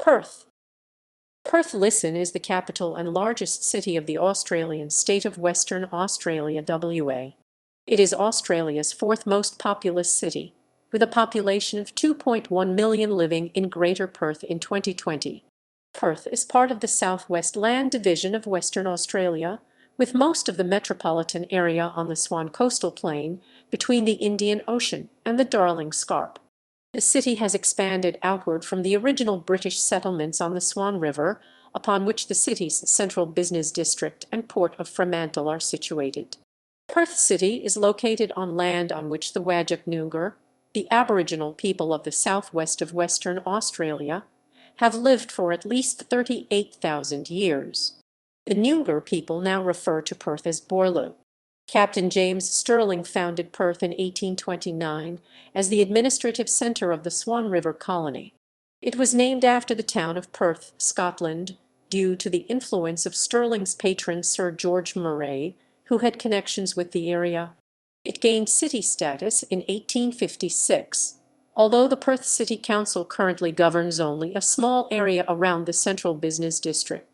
Perth. Perth is the capital and largest city of the Australian state of Western Australia WA. It is Australia's fourth most populous city, with a population of 2.1 million living in Greater Perth in 2020. Perth is part of the South West Land Division of Western Australia, with most of the metropolitan area on the Swan Coastal Plain between the Indian Ocean and the Darling Scarp. The city has expanded outward from the original British settlements on the Swan River, upon which the city's central business district and port of Fremantle are situated. Perth City is located on land on which the Whadjuk Noongar, the Aboriginal people of the southwest of Western Australia, have lived for at least 38,000 years. The Noongar people now refer to Perth as Boorloo. Captain James Stirling founded Perth in 1829 as the administrative centre of the Swan River Colony. It was named after the town of Perth, Scotland, due to the influence of Stirling's patron Sir George Murray, who had connections with the area. It gained city status in 1856, although the Perth City Council currently governs only a small area around the central business district.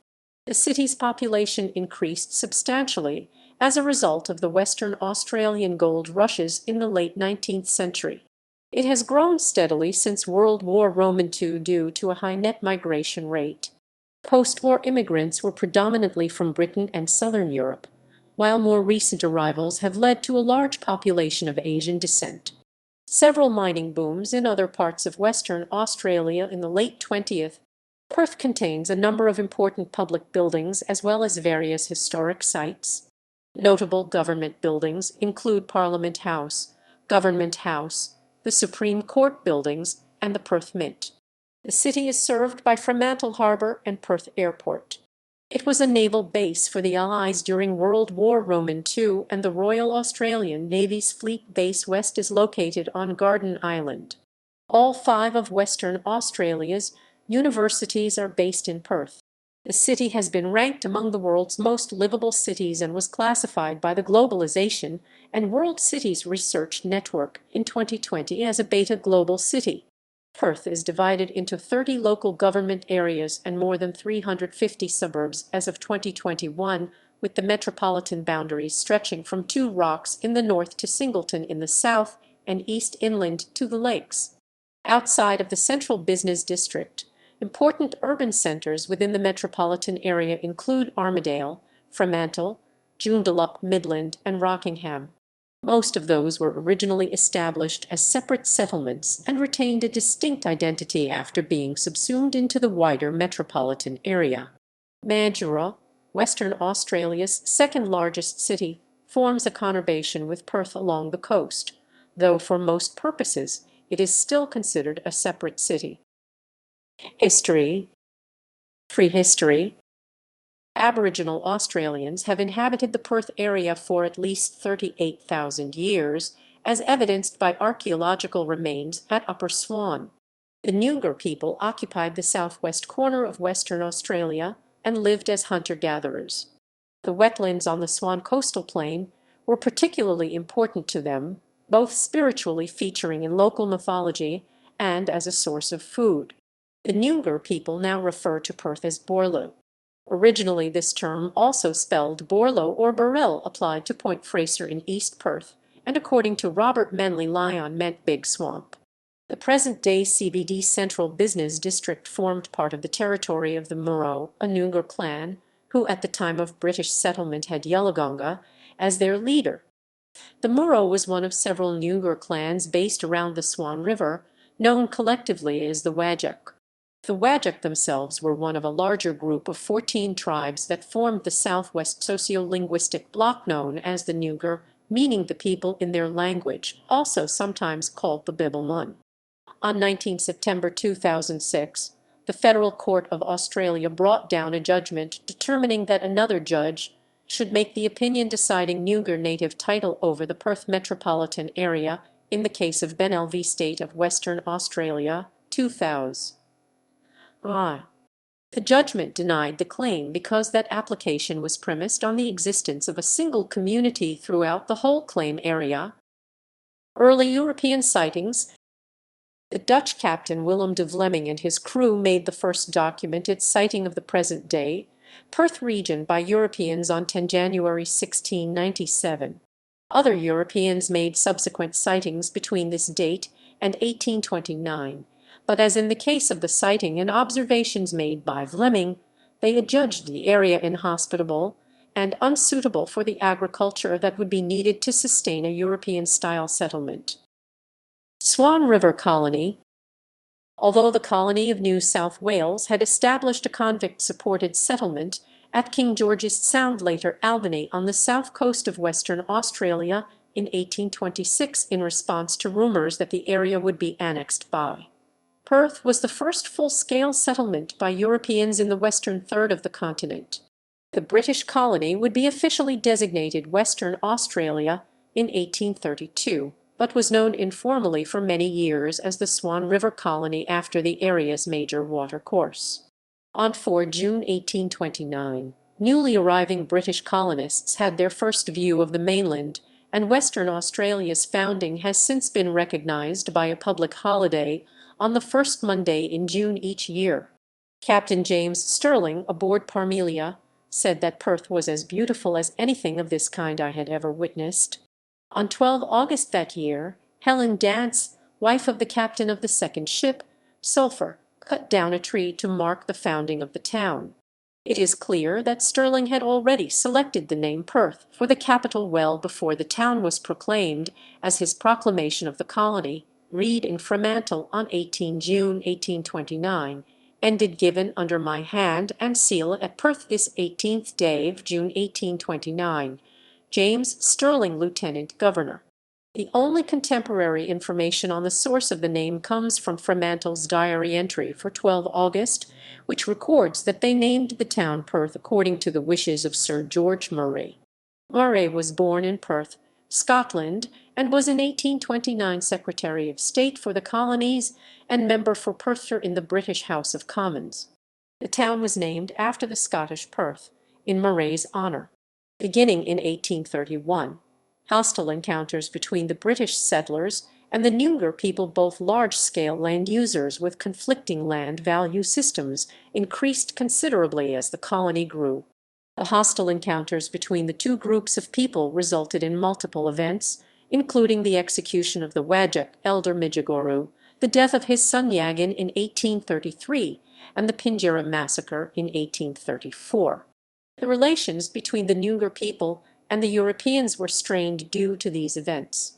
The city's population increased substantially as a result of the Western Australian gold rushes in the late 19th century. It has grown steadily since World War II due to a high net migration rate. Post-war immigrants were predominantly from Britain and Southern Europe, while more recent arrivals have led to a large population of Asian descent. Several mining booms in other parts of Western Australia in the late 20th. Perth contains a number of important public buildings as well as various historic sites. Notable government buildings include Parliament House, Government House, the Supreme Court buildings, and the Perth Mint. The city is served by Fremantle Harbour and Perth Airport. It was a naval base for the Allies during World War II, and the Royal Australian Navy's Fleet Base West is located on Garden Island. All 5 of Western Australia's universities are based in Perth. The city has been ranked among the world's most livable cities and was classified by the Globalization and World Cities Research Network in 2020 as a beta global city. Perth is divided into 30 local government areas and more than 350 suburbs as of 2021, with the metropolitan boundaries stretching from Two Rocks in the north to Singleton in the south and east inland to the lakes. Outside of the central business district, important urban centres within the metropolitan area include Armidale, Fremantle, Joondalup, Midland, and Rockingham. Most of those were originally established as separate settlements and retained a distinct identity after being subsumed into the wider metropolitan area. Mandurah, Western Australia's second largest city, forms a conurbation with Perth along the coast, though for most purposes it is still considered a separate city. History. Prehistory. Aboriginal Australians have inhabited the Perth area for at least 38,000 years, as evidenced by archaeological remains at Upper Swan. The Noongar people occupied the southwest corner of Western Australia and lived as hunter-gatherers. The wetlands on the Swan Coastal Plain were particularly important to them, both spiritually featuring in local mythology and as a source of food. The Noongar people now refer to Perth as Boorloo. Originally, this term, also spelled Boorloo or Burrell, applied to Point Fraser in East Perth, and according to Robert Menley Lyon meant Big Swamp. The present-day CBD Central Business District formed part of the territory of the Murro, a Noongar clan, who at the time of British settlement had Yellowgonga as their leader. The Murro was one of several Noongar clans based around the Swan River, known collectively as the Whadjuk. The Whadjuk themselves were one of a larger group of 14 tribes that formed the southwest sociolinguistic bloc known as the Noongar, meaning the people in their language, also sometimes called the Bibbulmun. On 19 September 2006, the Federal Court of Australia brought down a judgment determining that another judge should make the opinion deciding Noongar native title over the Perth metropolitan area in the case of Benell v. State of Western Australia, 2000. The judgment denied the claim because that application was premised on the existence of a single community throughout the whole claim area. Early European sightings. The Dutch captain Willem de Vlemming and his crew made the first documented sighting of the present-day Perth region by Europeans on 10 January 1697. Other Europeans made subsequent sightings between this date and 1829, but as in the case of the sighting and observations made by Vlemming, they adjudged the area inhospitable and unsuitable for the agriculture that would be needed to sustain a European-style settlement. Swan River Colony. Although the colony of New South Wales had established a convict-supported settlement at King George's Sound, later Albany, on the south coast of Western Australia in 1826 in response to rumours that the area would be annexed by Perth, was the first full-scale settlement by Europeans in the western third of the continent. The British colony would be officially designated Western Australia in 1832, but was known informally for many years as the Swan River Colony after the area's major watercourse. On 4 June 1829, newly arriving British colonists had their first view of the mainland, and Western Australia's founding has since been recognised by a public holiday on the first Monday in June each year. Captain James Stirling, aboard Parmelia, said that Perth was as beautiful as anything of this kind I had ever witnessed. On 12 August that year, Helen Dance, wife of the captain of the second ship, Sulphur, cut down a tree to mark the founding of the town. It is clear that Stirling had already selected the name Perth for the capital well before the town was proclaimed, as his proclamation of the colony, read in Fremantle on 18 June 1829, ended given under my hand and seal at Perth this 18th day of June 1829. James Stirling, Lieutenant Governor. The only contemporary information on the source of the name comes from Fremantle's diary entry for 12 August, which records that they named the town Perth according to the wishes of Sir George Murray. Murray was born in Perth, Scotland, and was in 1829 Secretary of State for the Colonies and member for Perthshire in the British House of Commons. The town was named after the Scottish Perth, in Murray's honour. Beginning in 1831, hostile encounters between the British settlers and the Noongar people, both large-scale land users with conflicting land value systems, increased considerably as the colony grew. The hostile encounters between the two groups of people resulted in multiple events, including the execution of the Whadjuk elder Midjagorou, the death of his son Yagin in 1833, and the Pinjarra massacre in 1834. The relations between the Noongar people and the Europeans were strained due to these events.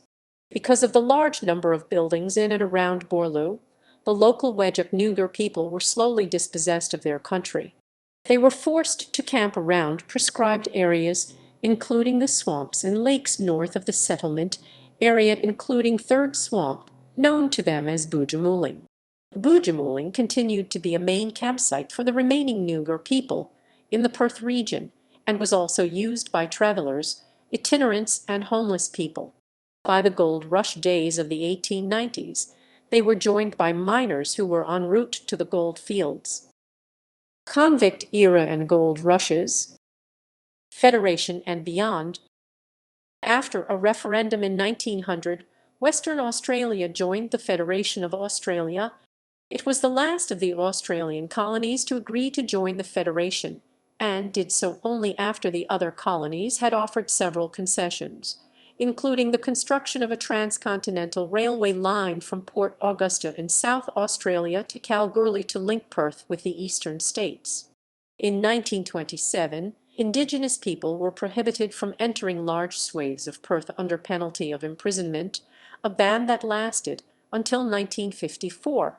Because of the large number of buildings in and around Boorloo, the local Whadjuk Noongar people were slowly dispossessed of their country. They were forced to camp around prescribed areas, including the swamps and lakes north of the settlement area, including Third Swamp, known to them as Boojamooling. Boojamooling continued to be a main campsite for the remaining Noongar people in the Perth region, and was also used by travellers, itinerants, and homeless people. By the gold rush days of the 1890s, they were joined by miners who were en route to the gold fields. Convict era and gold rushes. Federation and beyond. After a referendum in 1900, Western Australia joined the Federation of Australia. It was the last of the Australian colonies to agree to join the Federation, and did so only after the other colonies had offered several concessions, including the construction of a transcontinental railway line from Port Augusta in South Australia to Kalgoorlie to link Perth with the eastern states. In 1927, Indigenous people were prohibited from entering large swathes of Perth under penalty of imprisonment, a ban that lasted until 1954.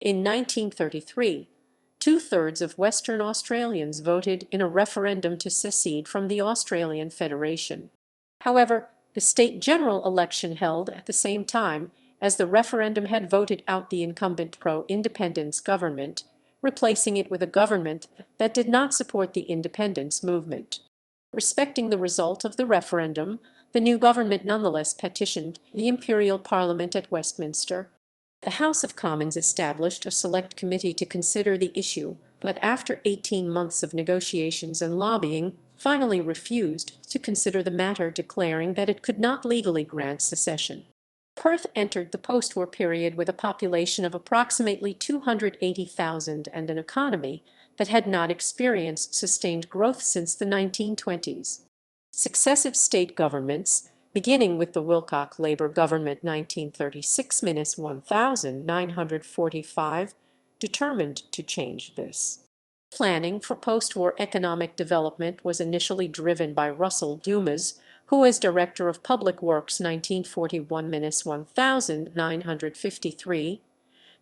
In 1933, two-thirds of Western Australians voted in a referendum to secede from the Australian Federation. However, the state general election held at the same time as the referendum had voted out the incumbent pro-independence government, replacing it with a government that did not support the independence movement. Respecting the result of the referendum, the new government nonetheless petitioned the Imperial Parliament at Westminster. The House of Commons established a select committee to consider the issue, but after 18 months of negotiations and lobbying, finally refused to consider the matter, declaring that it could not legally grant secession. Perth entered the post-war period with a population of approximately 280,000 and an economy that had not experienced sustained growth since the 1920s. Successive state governments, beginning with the Wilcock Labour government 1936–1945, determined to change this. Planning for post-war economic development was initially driven by Russell Dumas, who as Director of Public Works 1941–1953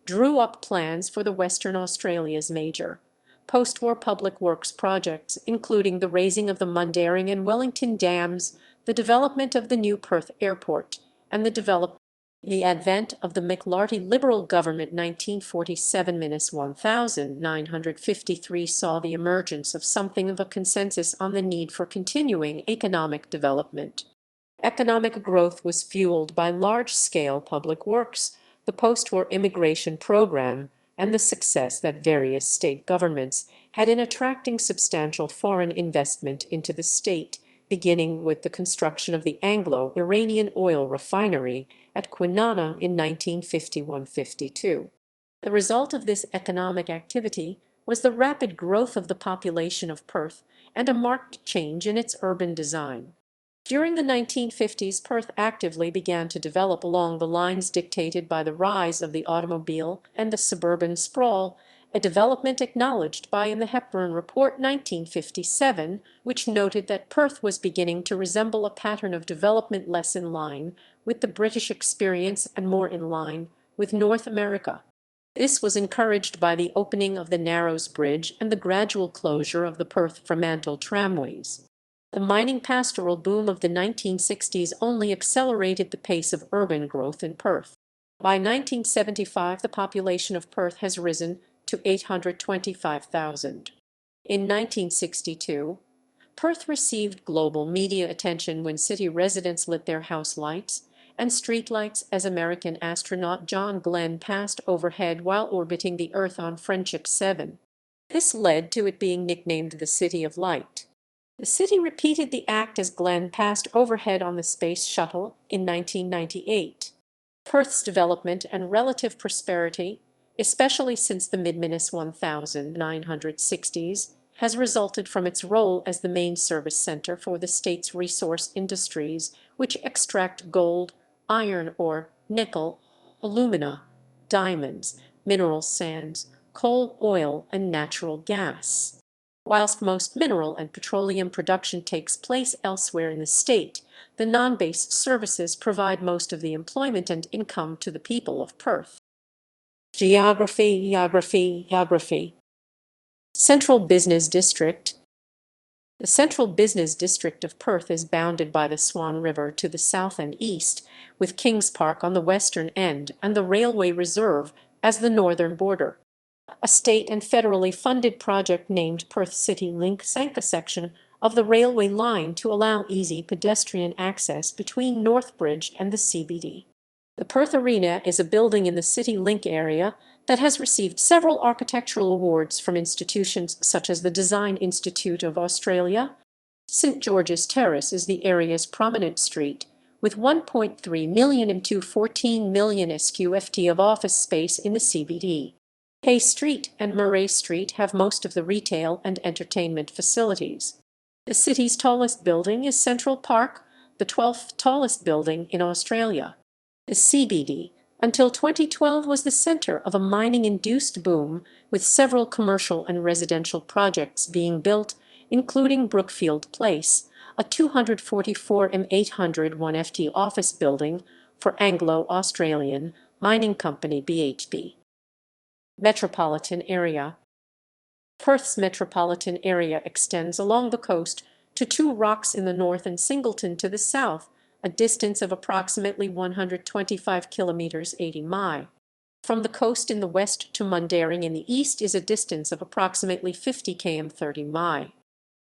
drew up plans for the Western Australia's major post-war public works projects, including the raising of the Mundaring and Wellington dams, the development of the new Perth airport, and the advent of the McLarty Liberal government 1947–1953 saw the emergence of something of a consensus on the need for continuing economic development. Economic growth was fueled by large-scale public works, the post-war immigration program, and the success that various state governments had in attracting substantial foreign investment into the state, beginning with the construction of the Anglo-Iranian oil refinery at Kwinana in 1951–52. The result of this economic activity was the rapid growth of the population of Perth and a marked change in its urban design. During the 1950s, Perth actively began to develop along the lines dictated by the rise of the automobile and the suburban sprawl, a development acknowledged by in the Hepburn Report 1957, which noted that Perth was beginning to resemble a pattern of development less in line with the British experience and more in line with North America. This was encouraged by the opening of the Narrows Bridge and the gradual closure of the Perth-Fremantle tramways. The mining pastoral boom of the 1960s only accelerated the pace of urban growth in Perth. By 1975, the population of Perth has risen to 825,000. In 1962, Perth received global media attention when city residents lit their house lights and street lights as American astronaut John Glenn passed overhead while orbiting the Earth on Friendship 7. This led to it being nicknamed the City of Light. The city repeated the act as Glenn passed overhead on the Space Shuttle in 1998. Perth's development and relative prosperity, especially since the mid-1960s, has resulted from its role as the main service center for the state's resource industries, which extract gold, iron ore, nickel, alumina, diamonds, mineral sands, coal, oil, and natural gas. Whilst most mineral and petroleum production takes place elsewhere in the state, the non-base services provide most of the employment and income to the people of Perth. Geography. Central Business District. The Central Business District of Perth is bounded by the Swan River to the south and east, with Kings Park on the western end and the Railway Reserve as the northern border. A state and federally funded project named Perth City Link sank a section of the railway line to allow easy pedestrian access between Northbridge and the CBD. The Perth Arena is a building in the City Link area that has received several architectural awards from institutions such as the Design Institute of Australia. St George's Terrace is the area's prominent street, with 1.3 million into 14 million sqft of office space in the CBD. Hay Street and Murray Street have most of the retail and entertainment facilities. The city's tallest building is Central Park, the 12th tallest building in Australia. The CBD, until 2012, was the center of a mining-induced boom, with several commercial and residential projects being built, including Brookfield Place, a 244 801 FT office building for Anglo-Australian mining company BHP. Metropolitan area. Perth's metropolitan area extends along the coast to Two Rocks in the north and Singleton to the south, a distance of approximately 125 kilometers 80 mi. From the coast in the west to Mundaring in the east is a distance of approximately 50 km 30 mi.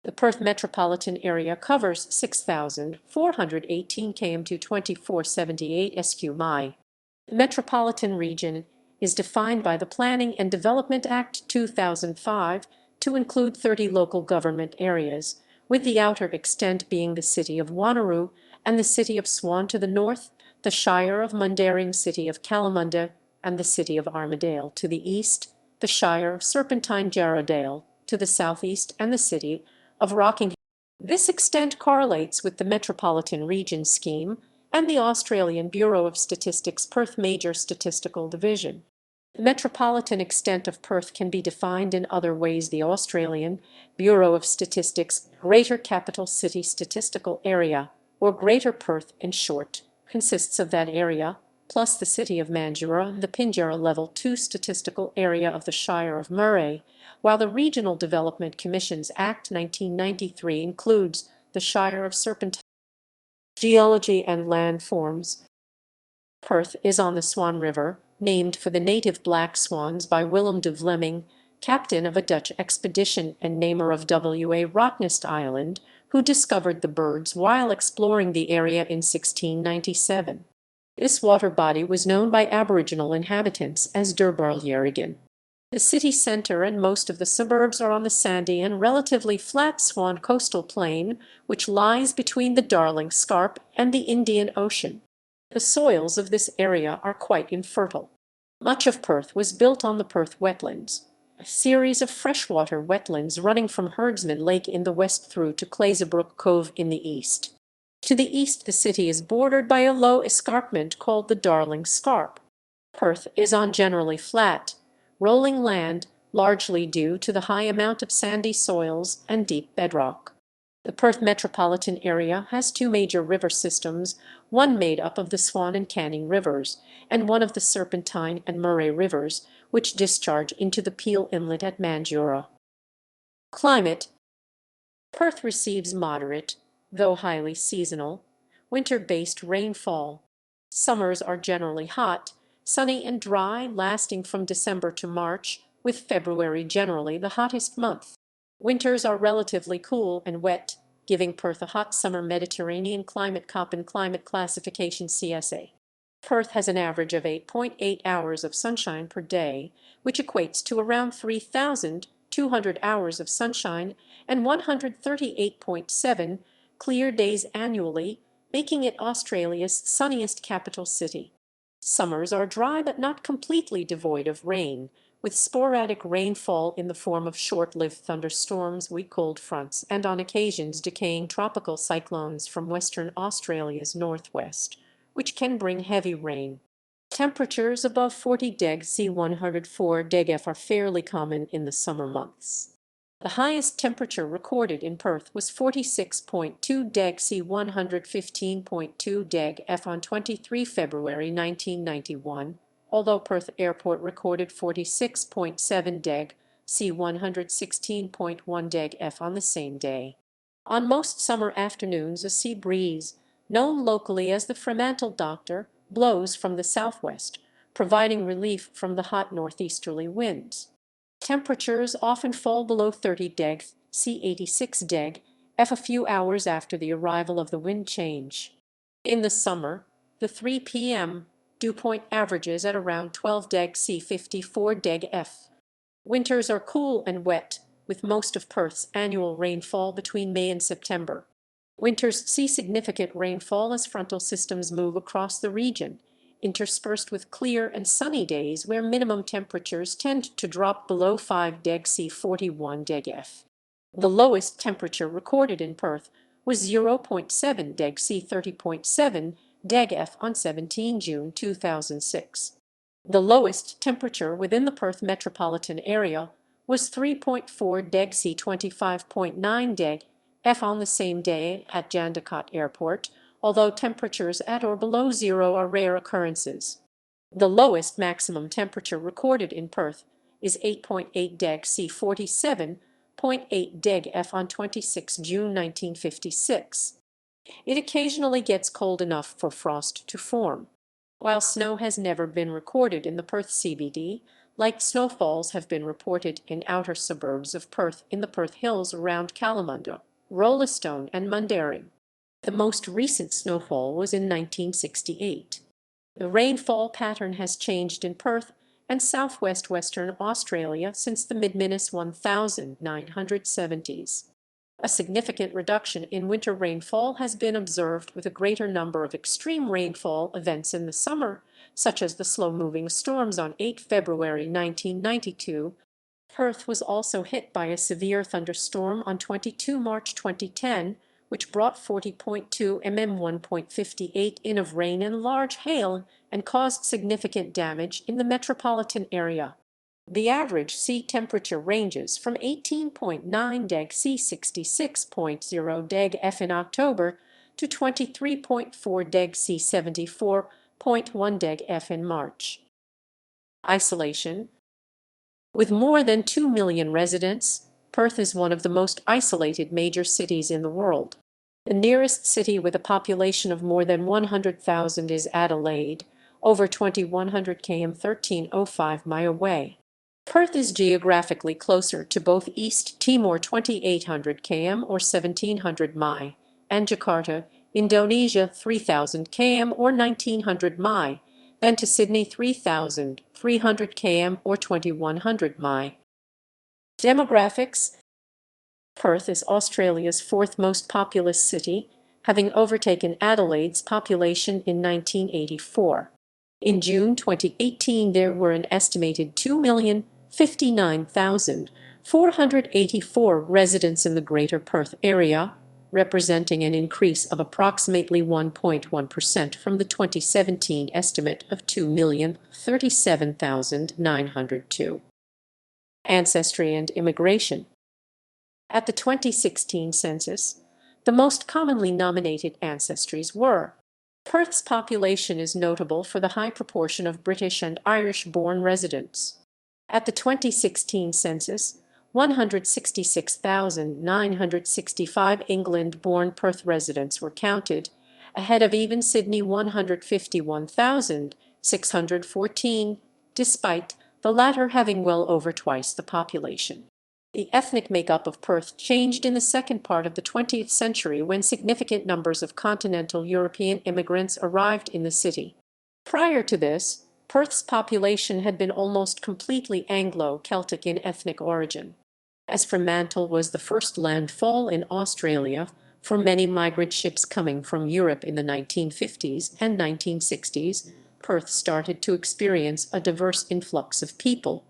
The Perth metropolitan area covers 6,418 km to 2478 sq mi. The metropolitan region is defined by the Planning and Development Act 2005 to include 30 local government areas, with the outer extent being the city of Wanneroo and the city of Swan to the north, the Shire of Mundaring, City of Kalamunda, and the City of Armidale to the east, the Shire of Serpentine Jarrahdale to the southeast, and the City of Rockingham. This extent correlates with the Metropolitan Region Scheme and the Australian Bureau of Statistics Perth Major Statistical Division. The metropolitan extent of Perth can be defined in other ways. The Australian Bureau of Statistics Greater Capital City Statistical Area, or Greater Perth in short, consists of that area, plus the City of Mandurah, the Pinjarra Level 2 statistical area of the Shire of Murray, while the Regional Development Commissions Act 1993 includes the Shire of Serpentine. Geology and landforms. Perth is on the Swan River, named for the native black swans by Willem de Vlemming, captain of a Dutch expedition and namer of W.A. Rottnest Island, who discovered the birds while exploring the area in 1697. This water body was known by Aboriginal inhabitants as Derbarlyerigan. The city centre and most of the suburbs are on the sandy and relatively flat Swan Coastal Plain, which lies between the Darling Scarp and the Indian Ocean. The soils of this area are quite infertile. Much of Perth was built on the Perth wetlands, a series of freshwater wetlands running from Herdsman Lake in the west through to Claysebrook Cove in the east. To the east the city is bordered by a low escarpment called the Darling Scarp. Perth is on generally flat, rolling land, largely due to the high amount of sandy soils and deep bedrock. The Perth metropolitan area has two major river systems, one made up of the Swan and Canning rivers, and one of the Serpentine and Murray rivers, which discharge into the Peel Inlet at Mandurah. Climate. Perth receives moderate, though highly seasonal, winter-based rainfall. Summers are generally hot, sunny and dry, lasting from December to March, with February generally the hottest month. Winters are relatively cool and wet, giving Perth a hot summer Mediterranean climate. Köppen climate classification CSA. Perth has an average of 8.8 hours of sunshine per day, which equates to around 3,200 hours of sunshine and 138.7 clear days annually, making it Australia's sunniest capital city. Summers are dry but not completely devoid of rain, with sporadic rainfall in the form of short-lived thunderstorms, weak cold fronts, and on occasions decaying tropical cyclones from Western Australia's northwest, which can bring heavy rain. Temperatures above 40 deg C 104 deg F are fairly common in the summer months. The highest temperature recorded in Perth was 46.2 deg C 115.2 deg F on 23 February 1991, although Perth Airport recorded 46.7 deg C 116.1 deg F on the same day. On most summer afternoons a sea breeze, known locally as the Fremantle Doctor, blows from the southwest, providing relief from the hot northeasterly winds. Temperatures often fall below 30 deg C 86 deg F a few hours after the arrival of the wind change. In the summer, the 3 p.m. dew point averages at around 12 deg C 54 deg F. Winters are cool and wet, with most of Perth's annual rainfall between May and September. Winters see significant rainfall as frontal systems move across the region, interspersed with clear and sunny days where minimum temperatures tend to drop below 5 deg C 41 deg F. The lowest temperature recorded in Perth was 0.7 deg C 30.7 deg F on 17 June 2006. The lowest temperature within the Perth metropolitan area was 3.4 deg C 25.9 deg F on the same day at Jandakot Airport, although temperatures at or below zero are rare occurrences. The lowest maximum temperature recorded in Perth is 8.8 deg C 47.8 deg F on 26 June 1956. It occasionally gets cold enough for frost to form. While snow has never been recorded in the Perth CBD, light snowfalls have been reported in outer suburbs of Perth in the Perth Hills around Kalamunda, Rollestone and Mundaring. The most recent snowfall was in 1968. The rainfall pattern has changed in Perth and southwest Western Australia since the mid-1970s. A significant reduction in winter rainfall has been observed, with a greater number of extreme rainfall events in the summer, such as the slow-moving storms on 8 February 1992. Perth was also hit by a severe thunderstorm on 22 March 2010, which brought 40.2 mm 1.58 in of rain and large hail and caused significant damage in the metropolitan area. The average sea temperature ranges from 18.9 deg C 66.0 deg F in October to 23.4 deg C 74.1 deg F in March. Isolation. With more than 2 million residents, Perth is one of the most isolated major cities in the world. The nearest city with a population of more than 100,000 is Adelaide, over 2,100 km 1305 mi away. Perth is geographically closer to both East Timor 2,800 km or 1,700 mi and Jakarta, Indonesia 3,000 km or 1,900 mi than to Sydney 3,300 km or 2,100 mi. Demographics. Perth is Australia's fourth most populous city, having overtaken Adelaide's population in 1984. In June 2018, there were an estimated 2,059,484 residents in the Greater Perth area, representing an increase of approximately 1.1% from the 2017 estimate of 2,037,902. Ancestry and immigration. At the 2016 census, the most commonly nominated ancestries were: Perth's population is notable for the high proportion of British and Irish-born residents. At the 2016 census, 166,965 England-born Perth residents were counted, ahead of even Sydney 151,614, despite the latter having well over twice the population. The ethnic makeup of Perth changed in the second part of the 20th century when significant numbers of continental European immigrants arrived in the city. Prior to this, Perth's population had been almost completely Anglo-Celtic in ethnic origin. As Fremantle was the first landfall in Australia for many migrant ships coming from Europe in the 1950s and 1960s, Perth started to experience a diverse influx of people,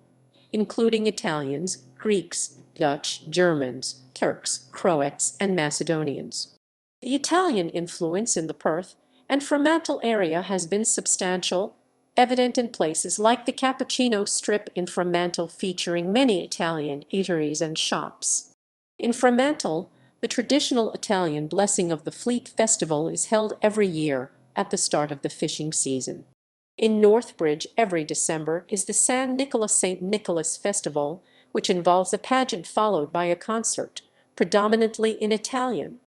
including Italians, Greeks, Dutch, Germans, Turks, Croats, and Macedonians. The Italian influence in the Perth and Fremantle area has been substantial, evident in places like the Cappuccino Strip in Fremantle, featuring many Italian eateries and shops. In Fremantle, the traditional Italian blessing of the Fleet Festival is held every year at the start of the fishing season. In Northbridge, every December is the San Nicola St. Nicholas Festival, which involves a pageant followed by a concert, predominantly in Italian.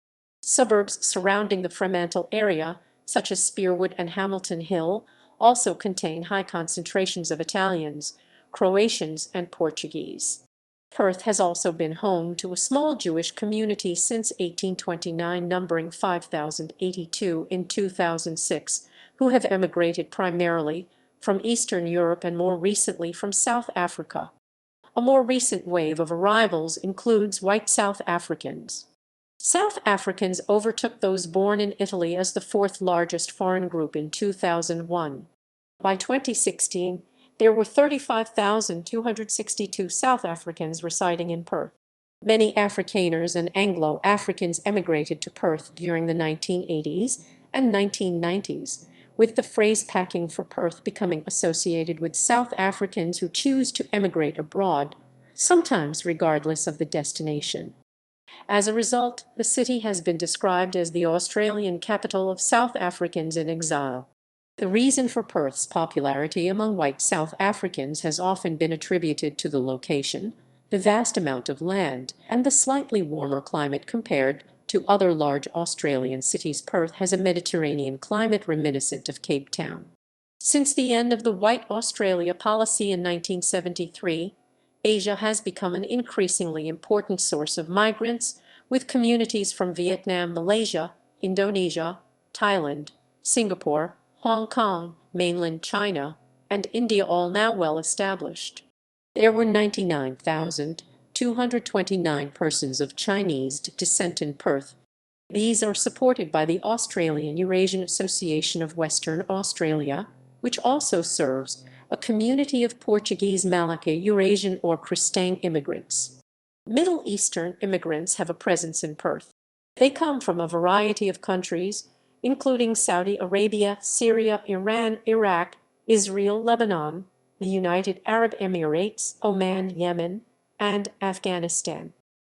Suburbs surrounding the Fremantle area, such as Spearwood and Hamilton Hill, also contain high concentrations of Italians, Croatians, and Portuguese. Perth has also been home to a small Jewish community since 1829, numbering 5,082 in 2006, who have emigrated primarily from Eastern Europe and more recently from South Africa. A more recent wave of arrivals includes white South Africans. South Africans overtook those born in Italy as the fourth largest foreign group in 2001. By 2016, there were 35,262 South Africans residing in Perth. Many Afrikaners and Anglo-Africans emigrated to Perth during the 1980s and 1990s, with the phrase "packing for Perth" becoming associated with South Africans who choose to emigrate abroad, sometimes regardless of the destination. As a result, the city has been described as the Australian capital of South Africans in exile. The reason for Perth's popularity among white South Africans has often been attributed to the location, the vast amount of land, and the slightly warmer climate compared to other large Australian cities. Perth has a Mediterranean climate reminiscent of Cape Town. Since the end of the White Australia policy in 1973, Asia has become an increasingly important source of migrants, with communities from Vietnam, Malaysia, Indonesia, Thailand, Singapore, Hong Kong, mainland China, and India all now well established. There were 99,200 229 persons of Chinese descent in Perth. These are supported by the Australian-Eurasian Association of Western Australia, which also serves a community of Portuguese, Malacca, Eurasian or Cristang immigrants. Middle Eastern immigrants have a presence in Perth. They come from a variety of countries, including Saudi Arabia, Syria, Iran, Iraq, Israel, Lebanon, the United Arab Emirates, Oman, Yemen, and Afghanistan.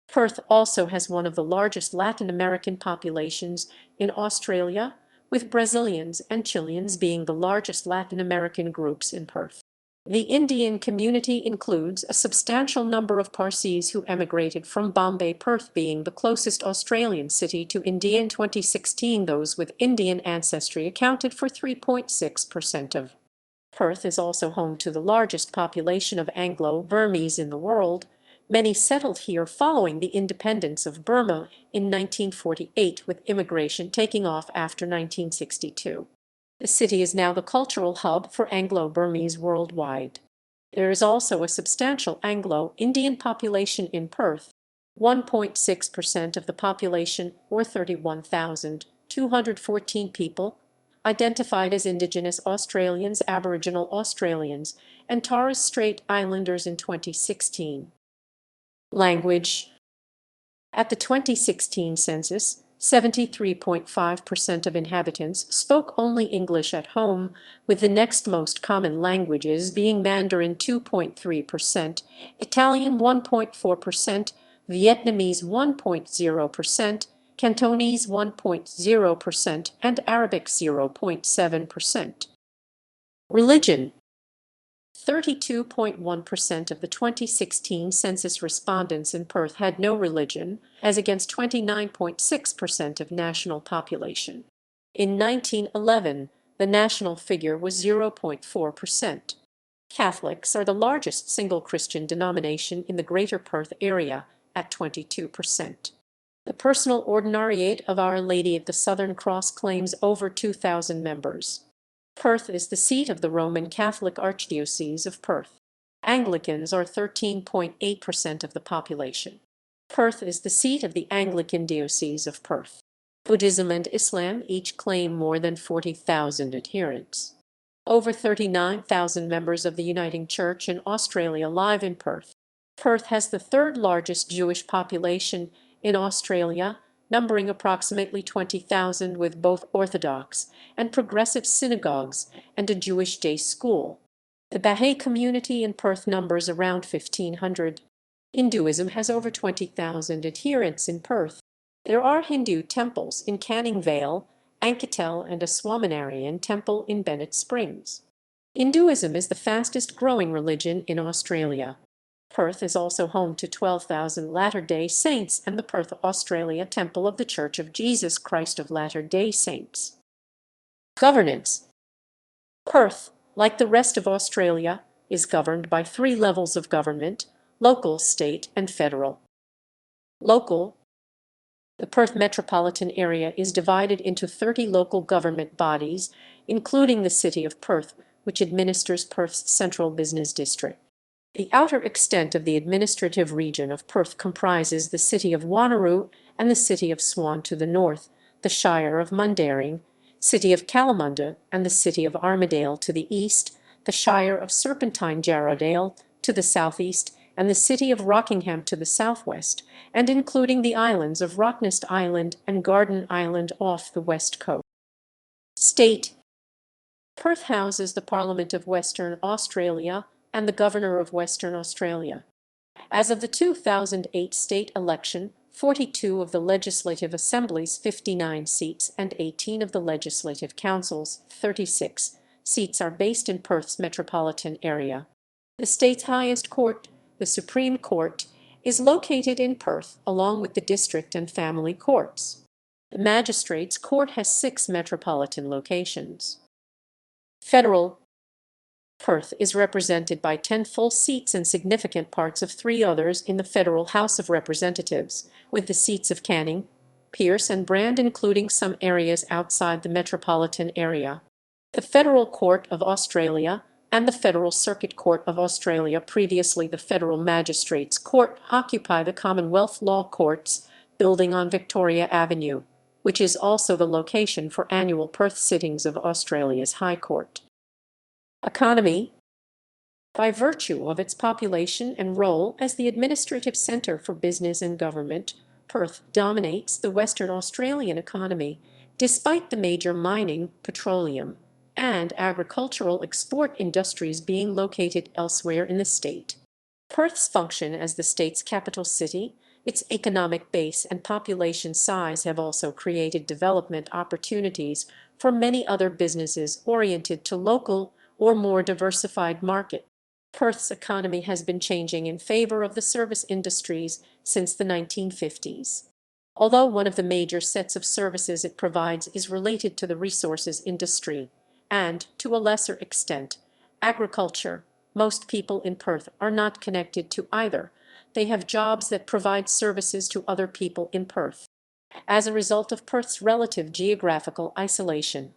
Perth also has one of the largest Latin American populations in Australia, with Brazilians and Chileans being the largest Latin American groups in Perth. The Indian community includes a substantial number of Parsis who emigrated from Bombay, Perth being the closest Australian city to India in 2016. Those with Indian ancestry accounted for 3.6% of. Perth is also home to the largest population of Anglo-Burmese in the world. Many settled here following the independence of Burma in 1948, with immigration taking off after 1962. The city is now the cultural hub for Anglo-Burmese worldwide. There is also a substantial Anglo-Indian population in Perth. 1.6% of the population, or 31,214 people, identified as Indigenous Australians, Aboriginal Australians, and Torres Strait Islanders in 2016. Language. At the 2016 census, 73.5% of inhabitants spoke only English at home, with the next most common languages being Mandarin 2.3%, Italian 1.4%, Vietnamese 1.0%, Cantonese 1.0%, and Arabic 0.7%. Religion. 32.1% of the 2016 census respondents in Perth had no religion, as against 29.6% of national population. In 1911, the national figure was 0.4%. Catholics are the largest single Christian denomination in the Greater Perth area, at 22%. The Personal Ordinariate of Our Lady of the Southern Cross claims over 2,000 members. Perth is the seat of the Roman Catholic Archdiocese of Perth. Anglicans are 13.8% of the population. Perth is the seat of the Anglican Diocese of Perth. Buddhism and Islam each claim more than 40,000 adherents. Over 39,000 members of the Uniting Church in Australia live in Perth. Perth has the third largest Jewish population in Australia, numbering approximately 20,000, with both Orthodox and progressive synagogues and a Jewish day school. The Baha'i community in Perth numbers around 1,500. Hinduism has over 20,000 adherents in Perth. There are Hindu temples in Canning Vale, Anketel, and a Swaminarayan temple in Bennett Springs. Hinduism is the fastest growing religion in Australia. Perth is also home to 12,000 Latter-day Saints and the Perth, Australia Temple of the Church of Jesus Christ of Latter-day Saints. Governance. Perth, like the rest of Australia, is governed by 3 levels of government: local, state, and federal. Local. The Perth metropolitan area is divided into 30 local government bodies, including the City of Perth, which administers Perth's central business district. The outer extent of the administrative region of Perth comprises the city of Wanneroo and the city of Swan to the north, the Shire of Mundaring, city of Kalamunda, and the city of Armidale to the east, the Shire of Serpentine Jarrahdale to the southeast, and the city of Rockingham to the southwest, and including the islands of Rocknest Island and Garden Island off the west coast. State. Perth houses the Parliament of Western Australia and the Governor of Western Australia. As of the 2008 state election, 42 of the Legislative Assembly's 59 seats and 18 of the Legislative Council's 36 seats are based in Perth's metropolitan area. The state's highest court, the Supreme Court, is located in Perth, along with the district and family courts. The Magistrates' Court has 6 metropolitan locations. Federal. Perth is represented by 10 full seats and significant parts of 3 others in the Federal House of Representatives, with the seats of Canning, Pearce and Brand including some areas outside the metropolitan area. The Federal Court of Australia and the Federal Circuit Court of Australia, previously the Federal Magistrates Court, occupy the Commonwealth Law Courts building on Victoria Avenue, which is also the location for annual Perth sittings of Australia's High Court. Economy. By virtue of its population and role as the administrative centre for business and government, Perth dominates the Western Australian economy, despite the major mining, petroleum, and agricultural export industries being located elsewhere in the state. Perth's function as the state's capital city, its economic base and population size have also created development opportunities for many other businesses oriented to local or more diversified markets. Perth's economy has been changing in favor of the service industries since the 1950s. Although one of the major sets of services it provides is related to the resources industry, and, to a lesser extent, agriculture, most people in Perth are not connected to either. They have jobs that provide services to other people in Perth. As a result of Perth's relative geographical isolation,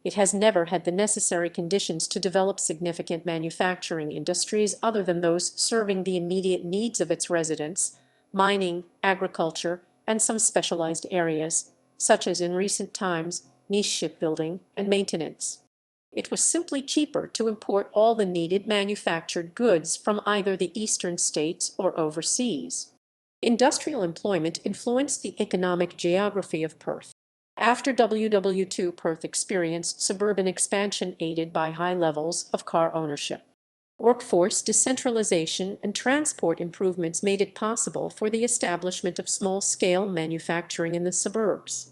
it has never had the necessary conditions to develop significant manufacturing industries other than those serving the immediate needs of its residents, mining, agriculture, and some specialized areas, such as in recent times, niche shipbuilding and maintenance. It was simply cheaper to import all the needed manufactured goods from either the eastern states or overseas. Industrial employment influenced the economic geography of Perth. After WW2, Perth experienced suburban expansion aided by high levels of car ownership. Workforce decentralization and transport improvements made it possible for the establishment of small-scale manufacturing in the suburbs.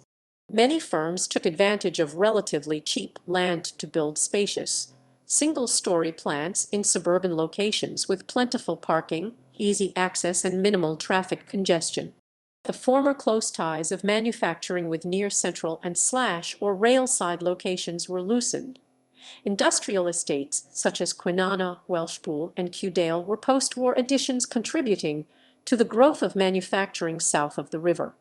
Many firms took advantage of relatively cheap land to build spacious, single-story plants in suburban locations with plentiful parking, easy access, and minimal traffic congestion. The former close ties of manufacturing with near central and slash or railside locations were loosened. Industrial estates such as Kwinana, Welshpool, and Kewdale were post-war additions contributing to the growth of manufacturing south of the river.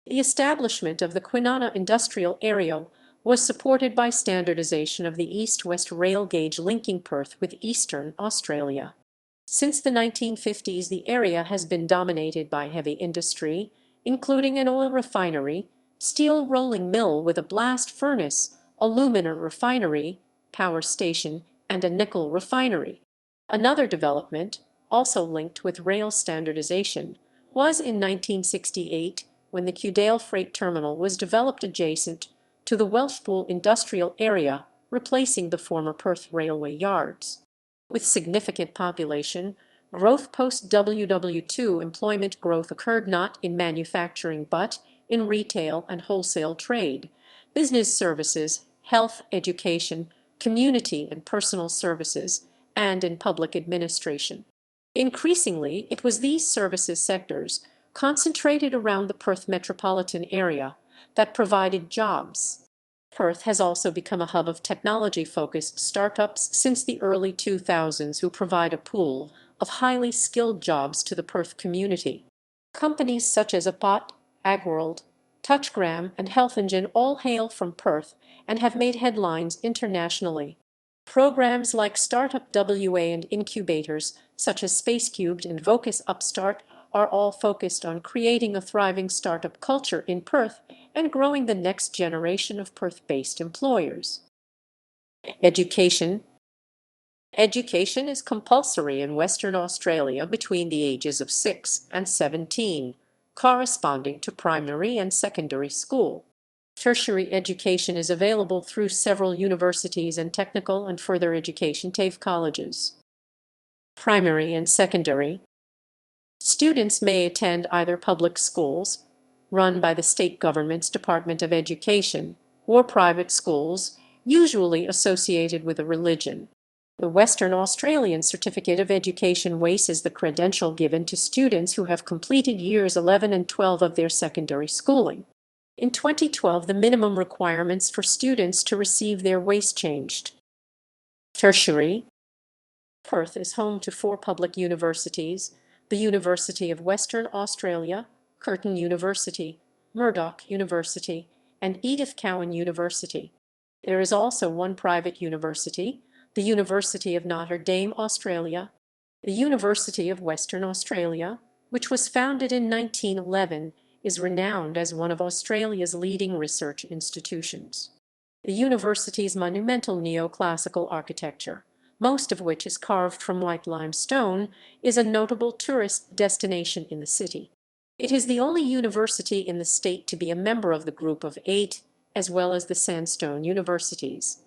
The establishment of the Kwinana industrial area was supported by standardization of the east-west rail gauge linking Perth with eastern Australia. Since the 1950s, the area has been dominated by heavy industry, including an oil refinery, steel rolling mill with a blast furnace, alumina refinery, power station, and a nickel refinery. Another development, also linked with rail standardization, was in 1968 when the Kewdale Freight Terminal was developed adjacent to the Welshpool industrial area, replacing the former Perth Railway yards. With significant population growth post-WW2, employment growth occurred not in manufacturing but in retail and wholesale trade, business services, health, education, community and personal services, and in public administration. Increasingly, it was these services sectors, concentrated around the Perth metropolitan area, that provided jobs. Perth has also become a hub of technology-focused startups since the early 2000s who provide a pool of highly skilled jobs to the Perth community. Companies such as Apot, AgWorld, TouchGram, and Health Engine all hail from Perth and have made headlines internationally. Programs like Startup WA and incubators such as SpaceCubed and Vocus Upstart are all focused on creating a thriving startup culture in Perth and growing the next generation of Perth-based employers. Education. Education is compulsory in Western Australia between the ages of 6 and 17, corresponding to primary and secondary school. Tertiary education is available through several universities and technical and further education TAFE colleges. Primary and secondary. Students may attend either public schools, run by the state government's Department of Education, or private schools, usually associated with a religion. The Western Australian Certificate of Education WACE is the credential given to students who have completed years 11 and 12 of their secondary schooling. In 2012, the minimum requirements for students to receive their WACE changed. Tertiary. Perth is home to 4 public universities: the University of Western Australia, Curtin University, Murdoch University, and Edith Cowan University. There is also one private university, The University of Notre Dame, Australia. The University of Western Australia, which was founded in 1911, is renowned as one of Australia's leading research institutions. The university's monumental neoclassical architecture, most of which is carved from white limestone, is a notable tourist destination in the city. It is the only university in the state to be a member of the Group of Eight, as well as the Sandstone Universities.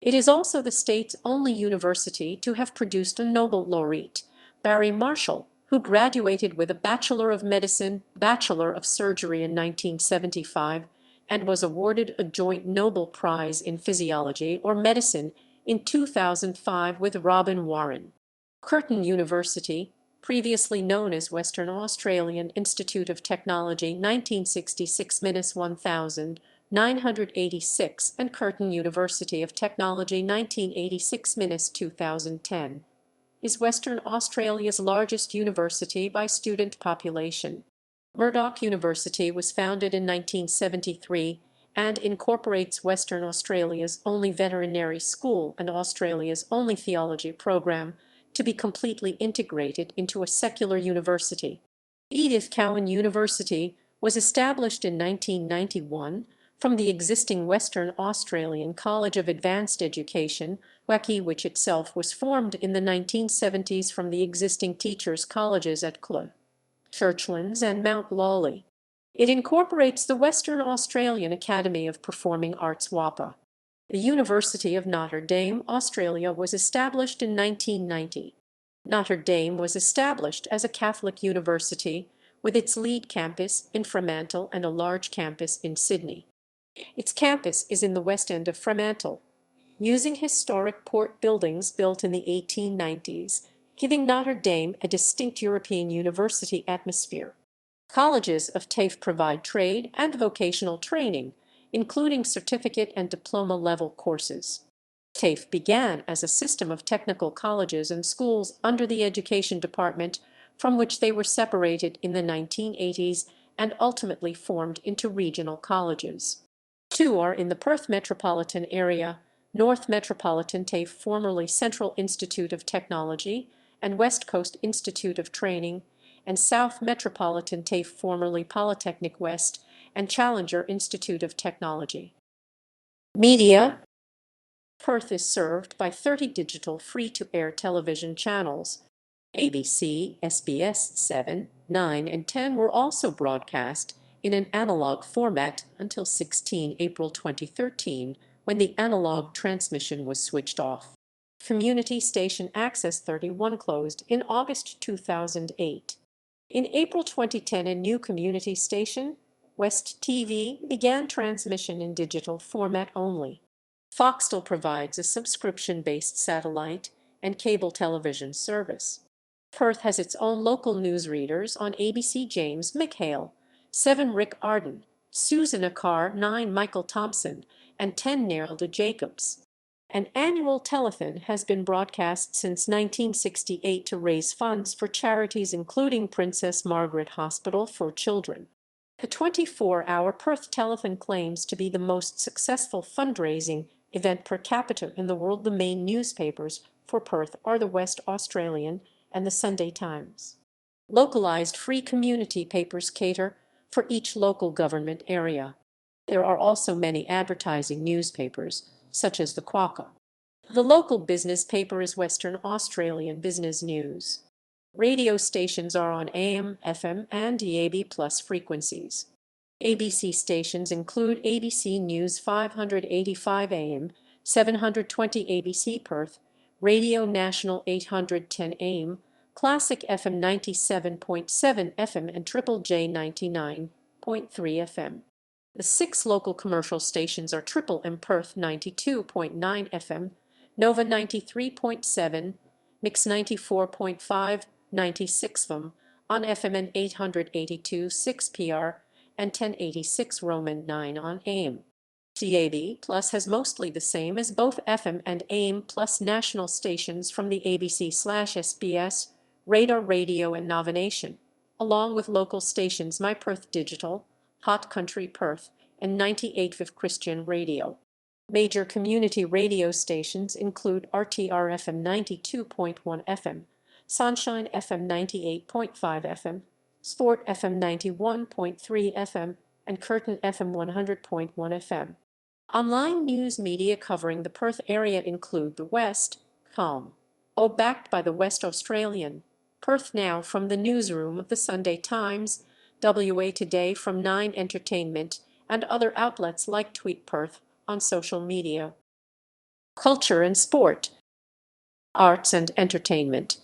It is also the state's only university to have produced a Nobel laureate, Barry Marshall, who graduated with a Bachelor of Medicine, Bachelor of Surgery in 1975, and was awarded a joint Nobel Prize in Physiology or Medicine in 2005 with Robin Warren. Curtin University, previously known as Western Australian Institute of Technology 1966-1000, and Curtin University of Technology 1986-2010, is Western Australia's largest university by student population. Murdoch University was founded in 1973 and incorporates Western Australia's only veterinary school and Australia's only theology program to be completely integrated into a secular university. Edith Cowan University was established in 1991 from the existing Western Australian College of Advanced Education, WACI, which itself was formed in the 1970s from the existing teachers' colleges at Clun, Churchlands and Mount Lawley. It incorporates the Western Australian Academy of Performing Arts WAPA. The University of Notre Dame, Australia was established in 1990. Notre Dame was established as a Catholic university with its lead campus in Fremantle and a large campus in Sydney. Its campus is in the west end of Fremantle, using historic port buildings built in the 1890s, giving Notre Dame a distinct European university atmosphere. Colleges of TAFE provide trade and vocational training, including certificate and diploma level courses. TAFE began as a system of technical colleges and schools under the Education Department, from which they were separated in the 1980s and ultimately formed into regional colleges. Two are in the Perth Metropolitan area: North Metropolitan TAFE, formerly Central Institute of Technology and West Coast Institute of Training, and South Metropolitan TAFE, formerly Polytechnic West and Challenger Institute of Technology. Media. Perth is served by 30 digital free-to-air television channels. ABC, SBS 7, 9, and 10 were also broadcast in an analog format until 16 April 2013, when the analog transmission was switched off. Community station Access 31 closed in August 2008. In April 2010, a new community station, West TV, began transmission in digital format only. Foxtel provides a subscription-based satellite and cable television service. Perth has its own local newsreaders on ABC: James McHale, 7 Rick Arden, Susan Akar, 9 Michael Thompson, and 10 Nerylda Jacobs. An annual telethon has been broadcast since 1968 to raise funds for charities including Princess Margaret Hospital for Children. The 24-hour Perth telethon claims to be the most successful fundraising event per capita in the world. The main newspapers for Perth are the West Australian and the Sunday Times. Localized free community papers cater for each local government area. There are also many advertising newspapers, such as the Quokka. The local business paper is Western Australian Business News. Radio stations are on AM, FM, and DAB+ frequencies. ABC stations include ABC News 585 AM, 720 ABC Perth, Radio National 810 AM, Classic FM 97.7 FM, and Triple J 99.3 FM. The 6 local commercial stations are Triple M Perth 92.9 FM, Nova 93.7, Mix 94.5, 96 FM on FM, and 882.6 PR and 1086 Roman 9 on AM. DAB Plus has mostly the same as both FM and AM Plus national stations from the ABC/SBS, Radar Radio, and Nova Nation, along with local stations My Perth Digital, Hot Country Perth, and 98 Viv Christian Radio. Major community radio stations include RTR FM 92.1 FM, Sunshine FM 98.5 FM, Sport FM 91.3 FM, and Curtin FM 100.1 FM. Online news media covering the Perth area include The West.com, backed by the West Australian, Perth Now from the newsroom of the Sunday Times, WA Today from Nine Entertainment, and other outlets like Tweet Perth on social media. Culture and sport, arts and entertainment.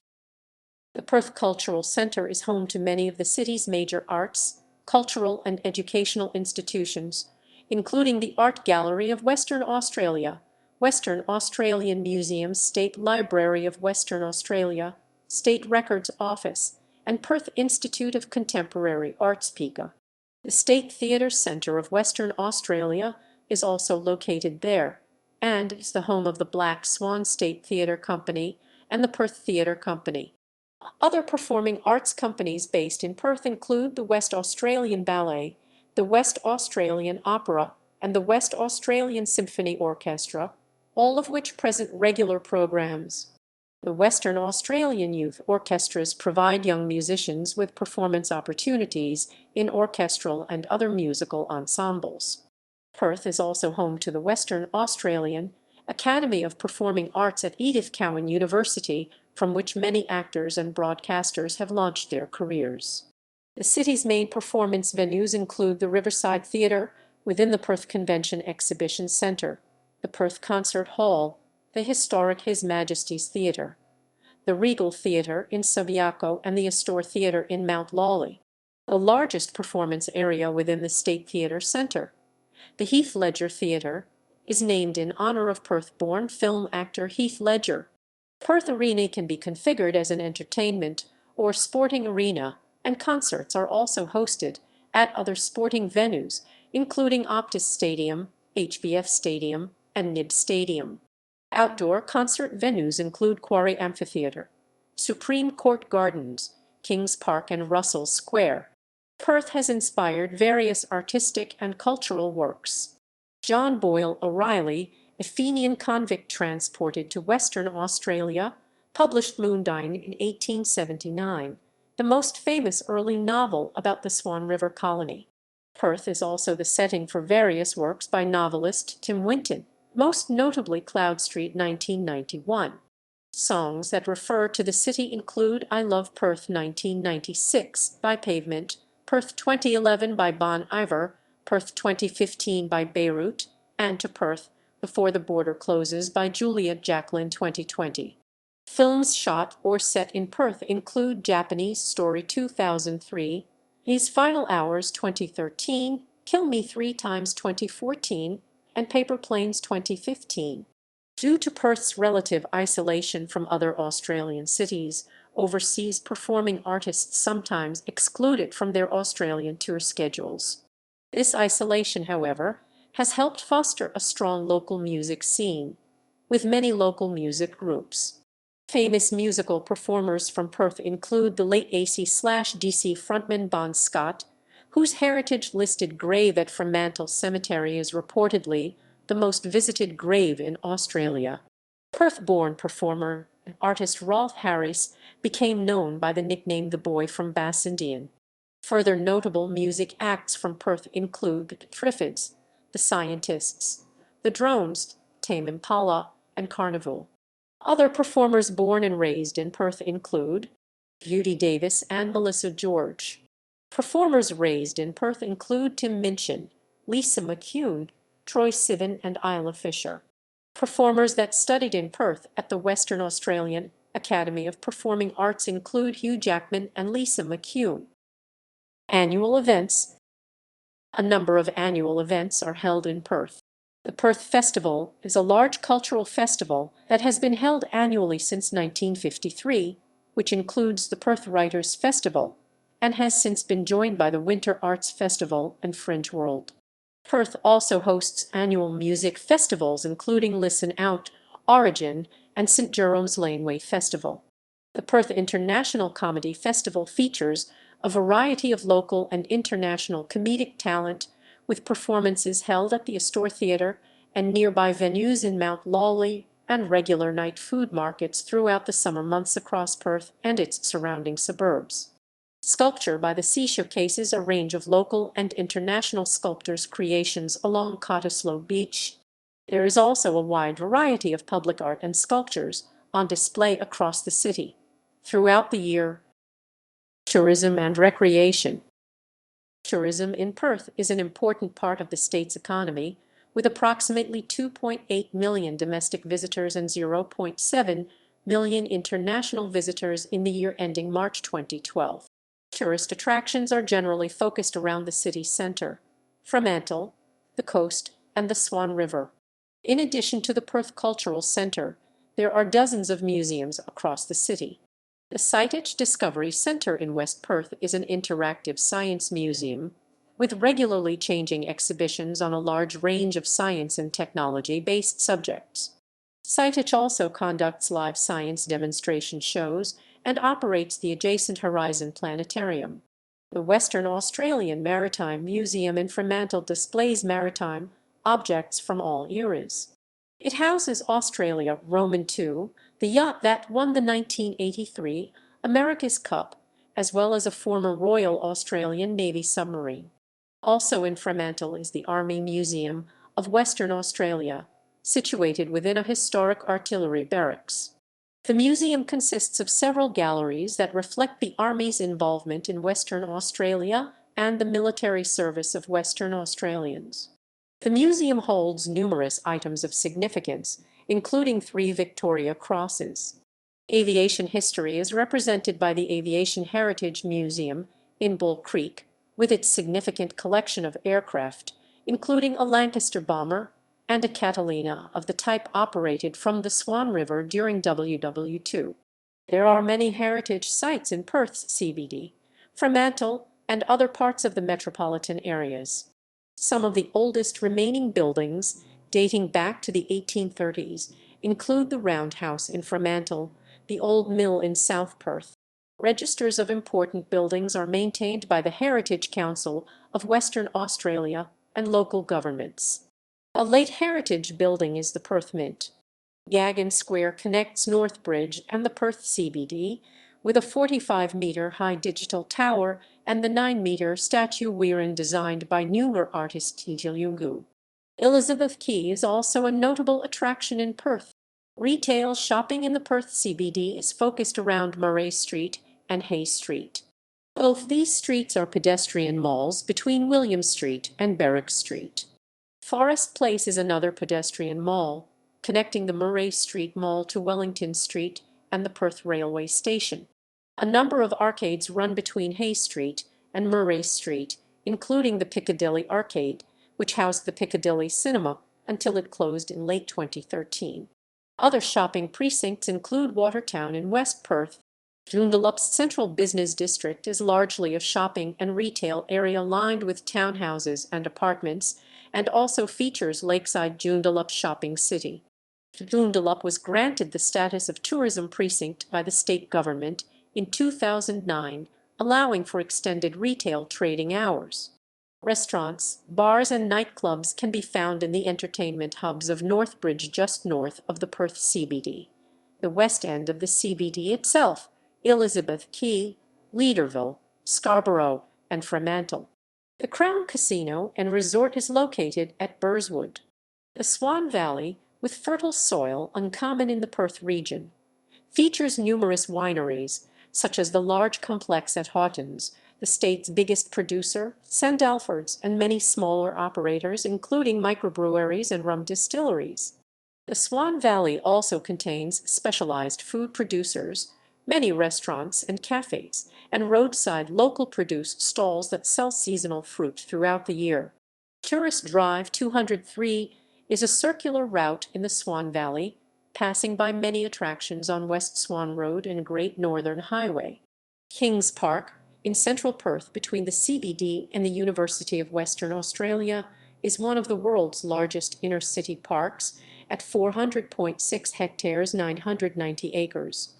The Perth Cultural Centre is home to many of the city's major arts, cultural and educational institutions, including the Art Gallery of Western Australia, Western Australian Museum, State Library of Western Australia, State Records Office, and Perth Institute of Contemporary Arts (PICA). The State Theatre Centre of Western Australia is also located there, and is the home of the Black Swan State Theatre Company and the Perth Theatre Company. Other performing arts companies based in Perth include the West Australian Ballet, the West Australian Opera, and the West Australian Symphony Orchestra, all of which present regular programs. The Western Australian youth orchestras provide young musicians with performance opportunities in orchestral and other musical ensembles. Perth is also home to the Western Australian Academy of Performing Arts at Edith Cowan University, from which many actors and broadcasters have launched their careers. The city's main performance venues include the Riverside Theatre within the Perth Convention Exhibition Centre, the Perth Concert Hall, the historic His Majesty's Theatre, the Regal Theatre in Subiaco, and the Astor Theatre in Mount Lawley. The largest performance area within the State Theatre Centre, the Heath Ledger Theatre, is named in honour of Perth-born film actor Heath Ledger. Perth Arena can be configured as an entertainment or sporting arena, and concerts are also hosted at other sporting venues, including Optus Stadium, HBF Stadium, and Nib Stadium. Outdoor concert venues include Quarry Amphitheatre, Supreme Court Gardens, Kings Park, and Russell Square. Perth has inspired various artistic and cultural works. John Boyle O'Reilly, a Fenian convict transported to Western Australia, published Moondyne in 1879, the most famous early novel about the Swan River Colony. Perth is also the setting for various works by novelist Tim Winton, most notably Cloud Street 1991. Songs that refer to the city include I Love Perth 1996 by Pavement, Perth 2011 by Bon Iver, Perth 2015 by Beirut, and To Perth Before the Border Closes by Julia Jacqueline 2020. Films shot or set in Perth include Japanese Story 2003, These Final Hours 2013, Kill Me 3 Times 2014, and Paper Planes 2015. Due to Perth's relative isolation from other Australian cities, overseas performing artists sometimes exclude it from their Australian tour schedules. This isolation, however, has helped foster a strong local music scene, with many local music groups. Famous musical performers from Perth include the late AC/DC frontman Bon Scott, whose heritage-listed grave at Fremantle Cemetery is reportedly the most visited grave in Australia. Perth-born performer and artist Rolf Harris became known by the nickname The Boy from Bassendean. Further notable music acts from Perth include the Triffids, the Scientists, the Drones, Tame Impala, and Carnival. Other performers born and raised in Perth include Judy Davis and Melissa George. Performers raised in Perth include Tim Minchin, Lisa McCune, Troy Sivan, and Isla Fisher. Performers that studied in Perth at the Western Australian Academy of Performing Arts include Hugh Jackman and Lisa McCune. Annual events. A number of annual events are held in Perth. The Perth Festival is a large cultural festival that has been held annually since 1953, which includes the Perth Writers' Festival, and has since been joined by the Winter Arts Festival and Fringe World. Perth also hosts annual music festivals including Listen Out, Origin, and St. Jerome's Laneway Festival. The Perth International Comedy Festival features a variety of local and international comedic talent, with performances held at the Astor Theatre and nearby venues in Mount Lawley, and regular night food markets throughout the summer months across Perth and its surrounding suburbs. Sculpture by the Sea showcases a range of local and international sculptors' creations along Cottesloe Beach. There is also a wide variety of public art and sculptures on display across the city. Throughout the year, tourism and recreation. Tourism in Perth is an important part of the state's economy, with approximately 2.8 million domestic visitors and 0.7 million international visitors in the year ending March 2012. Tourist attractions are generally focused around the city centre, Fremantle, the coast, and the Swan River. In addition to the Perth Cultural Centre, there are dozens of museums across the city. The Sightings Discovery Centre in West Perth is an interactive science museum with regularly changing exhibitions on a large range of science and technology-based subjects. Sightings also conducts live science demonstration shows and operates the adjacent Horizon Planetarium. The Western Australian Maritime Museum in Fremantle displays maritime objects from all eras. It houses Australia Roman II, the yacht that won the 1983 America's Cup, as well as a former Royal Australian Navy submarine. Also in Fremantle is the Army Museum of Western Australia, situated within a historic artillery barracks. The museum consists of several galleries that reflect the Army's involvement in Western Australia and the military service of Western Australians. The museum holds numerous items of significance, including 3 Victoria Crosses. Aviation history is represented by the Aviation Heritage Museum in Bull Creek, with its significant collection of aircraft, including a Lancaster bomber and a Catalina of the type operated from the Swan River during WW2. There are many heritage sites in Perth's CBD, Fremantle, and other parts of the metropolitan areas. Some of the oldest remaining buildings, dating back to the 1830s, include the Roundhouse in Fremantle, the Old Mill in South Perth. Registers of important buildings are maintained by the Heritage Council of Western Australia and local governments. A late heritage building is the Perth Mint. Gagan Square connects Northbridge and the Perth CBD with a 45-metre high digital tower and the 9-metre statue Weirin designed by Noongar artist Tegelungu. Elizabeth Quay is also a notable attraction in Perth. Retail shopping in the Perth CBD is focused around Murray Street and Hay Street. Both these streets are pedestrian malls between William Street and Berwick Street. Forest Place is another pedestrian mall, connecting the Murray Street Mall to Wellington Street and the Perth Railway Station. A number of arcades run between Hay Street and Murray Street, including the Piccadilly Arcade, which housed the Piccadilly Cinema until it closed in late 2013. Other shopping precincts include Watertown in West Perth. Joondalup's central business district is largely a shopping and retail area lined with townhouses and apartments, and also features Lakeside Joondalup Shopping City. Joondalup was granted the status of tourism precinct by the state government in 2009, allowing for extended retail trading hours. Restaurants, bars and nightclubs can be found in the entertainment hubs of Northbridge just north of the Perth CBD. The west end of the CBD itself, Elizabeth Quay, Leederville, Scarborough, and Fremantle. The Crown Casino and Resort is located at Burswood. The Swan Valley, with fertile soil uncommon in the Perth region, features numerous wineries, such as the large complex at Hawtons, the state's biggest producer, St. Alfred's, and many smaller operators, including microbreweries and rum distilleries. The Swan Valley also contains specialized food producers, many restaurants and cafes, and roadside local produced stalls that sell seasonal fruit throughout the year. Tourist Drive 203 is a circular route in the Swan Valley, passing by many attractions on West Swan Road and Great Northern Highway. Kings Park, in central Perth between the CBD and the University of Western Australia, is one of the world's largest inner-city parks at 400.6 hectares 990 acres.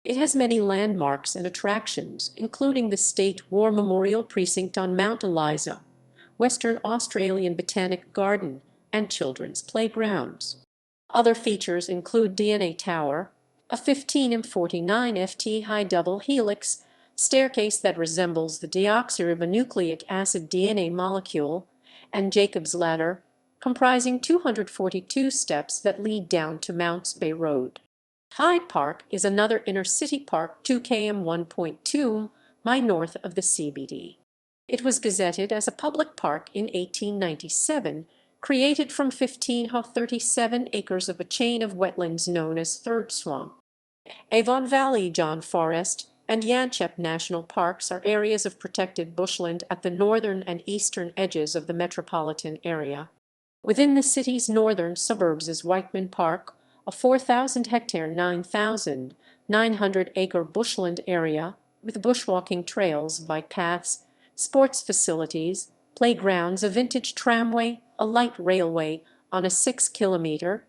It has many landmarks and attractions, including the State War Memorial Precinct on Mount Eliza, Western Australian Botanic Garden, and children's playgrounds. Other features include DNA Tower, a 15 ft high double helix staircase that resembles the deoxyribonucleic acid DNA molecule, and Jacob's Ladder, comprising 242 steps that lead down to Mounts Bay Road. Hyde Park is another inner-city park 2 km 1.2 mi north of the CBD. It was gazetted as a public park in 1897, created from 1537 acres of a chain of wetlands known as Third Swamp. Avon Valley, John Forest, and Yanchep National Parks are areas of protected bushland at the northern and eastern edges of the metropolitan area. Within the city's northern suburbs is Whiteman Park, a 4,000-hectare 9,900-acre bushland area with bushwalking trails, bike paths, sports facilities, playgrounds, a vintage tramway, a light railway on a 6-kilometre.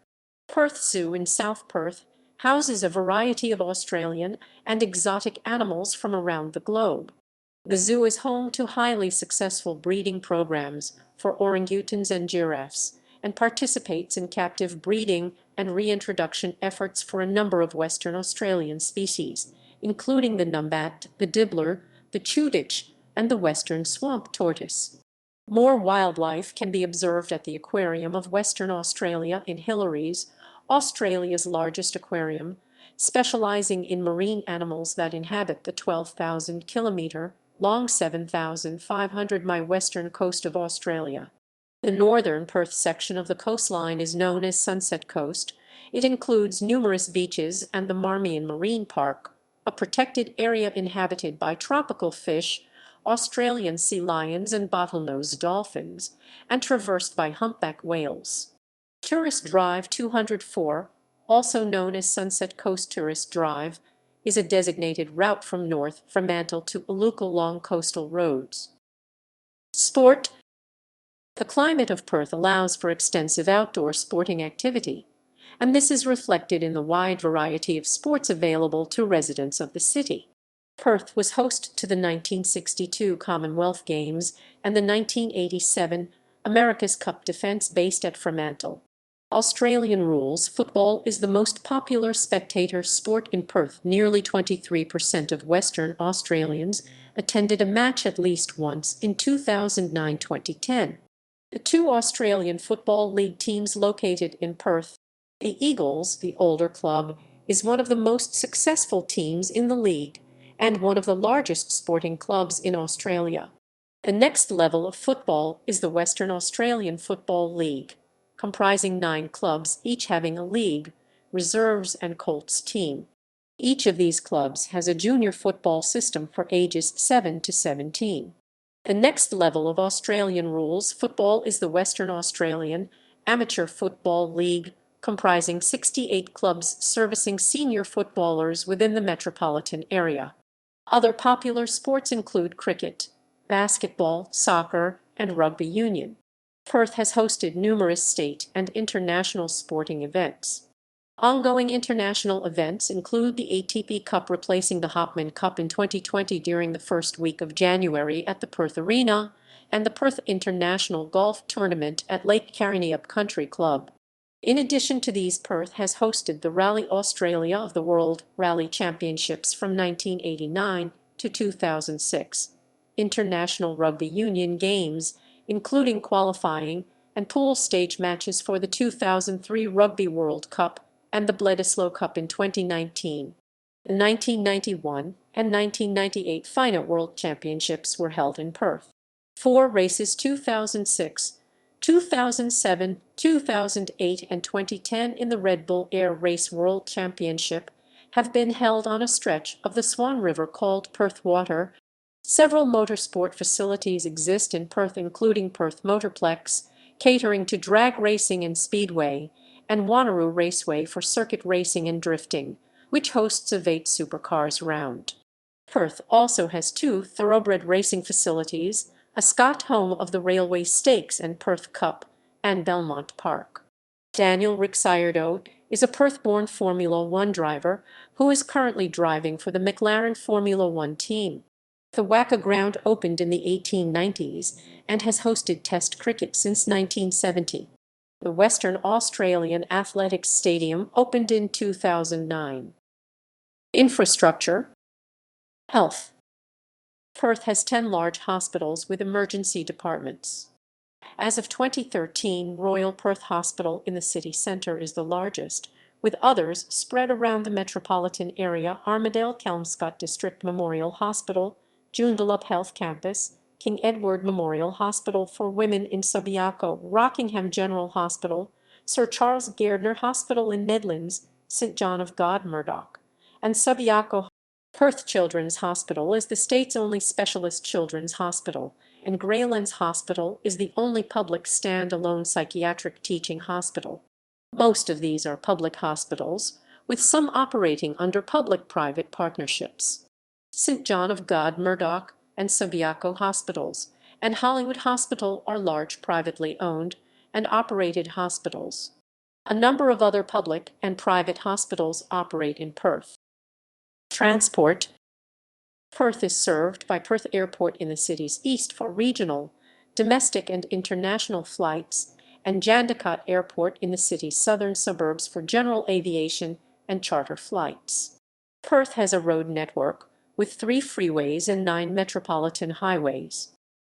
Perth Zoo in South Perth houses a variety of Australian and exotic animals from around the globe. The zoo is home to highly successful breeding programs for orangutans and giraffes, and participates in captive breeding and reintroduction efforts for a number of Western Australian species, including the numbat, the dibbler, the chuditch, and the western swamp tortoise. More wildlife can be observed at the Aquarium of Western Australia in Hillary's, Australia's largest aquarium, specializing in marine animals that inhabit the 12,000-kilometre long 7,500-mile western coast of Australia. The northern Perth section of the coastline is known as Sunset Coast. It includes numerous beaches and the Marmion Marine Park, a protected area inhabited by tropical fish, Australian sea lions and bottlenose dolphins, and traversed by humpback whales. Tourist Drive 204, also known as Sunset Coast Tourist Drive, is a designated route from North Fremantle to Iluka along coastal roads. Sport. The climate of Perth allows for extensive outdoor sporting activity, and this is reflected in the wide variety of sports available to residents of the city. Perth was host to the 1962 Commonwealth Games and the 1987 America's Cup Defence based at Fremantle. Australian rules football is the most popular spectator sport in Perth. Nearly 23% of Western Australians attended a match at least once in 2009-2010. The two Australian Football League teams located in Perth. The Eagles, the older club, is one of the most successful teams in the league and one of the largest sporting clubs in Australia. The next level of football is the Western Australian Football League, comprising 9 clubs, each having a league, reserves, and Colts team. Each of these clubs has a junior football system for ages 7 to 17. The next level of Australian rules football is the Western Australian Amateur Football League, comprising 68 clubs servicing senior footballers within the metropolitan area. Other popular sports include cricket, basketball, soccer, and rugby union. Perth has hosted numerous state and international sporting events. Ongoing international events include the ATP Cup replacing the Hopman Cup in 2020 during the first week of January at the Perth Arena, and the Perth International Golf Tournament at Lake Karrinyup Country Club. In addition to these, Perth has hosted the Rally Australia of the World Rally Championships from 1989 to 2006, international rugby union games, including qualifying and pool stage matches for the 2003 Rugby World Cup and the Bledisloe Cup in 2019. The 1991 and 1998 FINA World Championships were held in Perth. 4 races 2006, 2007, 2008 and 2010 in the Red Bull Air Race World Championship have been held on a stretch of the Swan River called Perth Water. Several motorsport facilities exist in Perth, including Perth Motorplex, catering to drag racing and speedway, and Wanneroo Raceway for circuit racing and drifting, which hosts a 8 supercars round. Perth also has 2 thoroughbred racing facilities, Ascot, home of the Railway Stakes and Perth Cup, and Belmont Park. Daniel Ricciardo is a Perth-born Formula One driver who is currently driving for the McLaren Formula One team. The WACA ground opened in the 1890s and has hosted Test cricket since 1970. The Western Australian Athletics Stadium opened in 2009. Infrastructure. Health. Perth has 10 large hospitals with emergency departments. As of 2013, Royal Perth Hospital in the city centre is the largest, with others spread around the metropolitan area: Armidale Kelmscott District Memorial Hospital, Joondalup Health Campus, King Edward Memorial Hospital for Women in Subiaco, Rockingham General Hospital, Sir Charles Gairdner Hospital in Nedlands, St John of God Murdoch, and Subiaco. Perth Children's Hospital is the state's only specialist children's hospital, and Greylands Hospital is the only public stand-alone psychiatric teaching hospital. Most of these are public hospitals, with some operating under public-private partnerships. St John of God Murdoch and Subiaco Hospitals and Hollywood Hospital are large privately owned and operated hospitals. A number of other public and private hospitals operate in Perth. Transport. Perth is served by Perth Airport in the city's east for regional, domestic and international flights, and Jandakot Airport in the city's southern suburbs for general aviation and charter flights. Perth has a road network with 3 freeways and 9 metropolitan highways.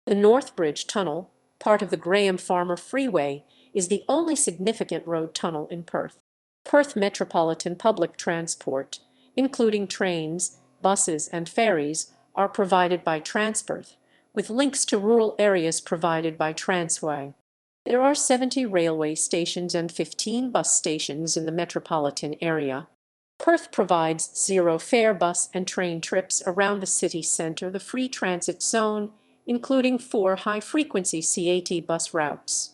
The North Bridge Tunnel, part of the Graham Farmer Freeway, is the only significant road tunnel in Perth. Perth Metropolitan public transport, including trains, buses and ferries, are provided by Transperth, with links to rural areas provided by Transway. There are 70 railway stations and 15 bus stations in the metropolitan area. Perth provides zero-fare bus and train trips around the city centre, the free transit zone, including 4 high-frequency CAT bus routes.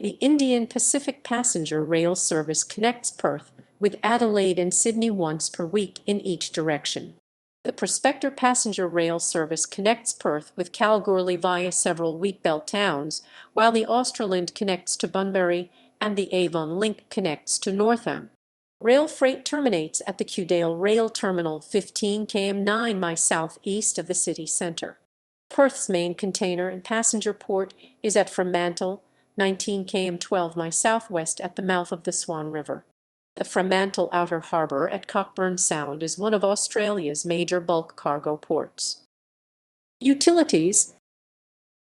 The Indian Pacific passenger rail service connects Perth with Adelaide and Sydney once per week in each direction. The Prospector passenger rail service connects Perth with Kalgoorlie via several wheatbelt towns, while the Australand connects to Bunbury and the Avon Link connects to Northam. Rail freight terminates at the Kewdale Rail Terminal 15 km 9 mi southeast of the city centre. Perth's main container and passenger port is at Fremantle, 19 km 12 mi southwest at the mouth of the Swan River. The Fremantle Outer Harbour at Cockburn Sound is one of Australia's major bulk cargo ports. Utilities.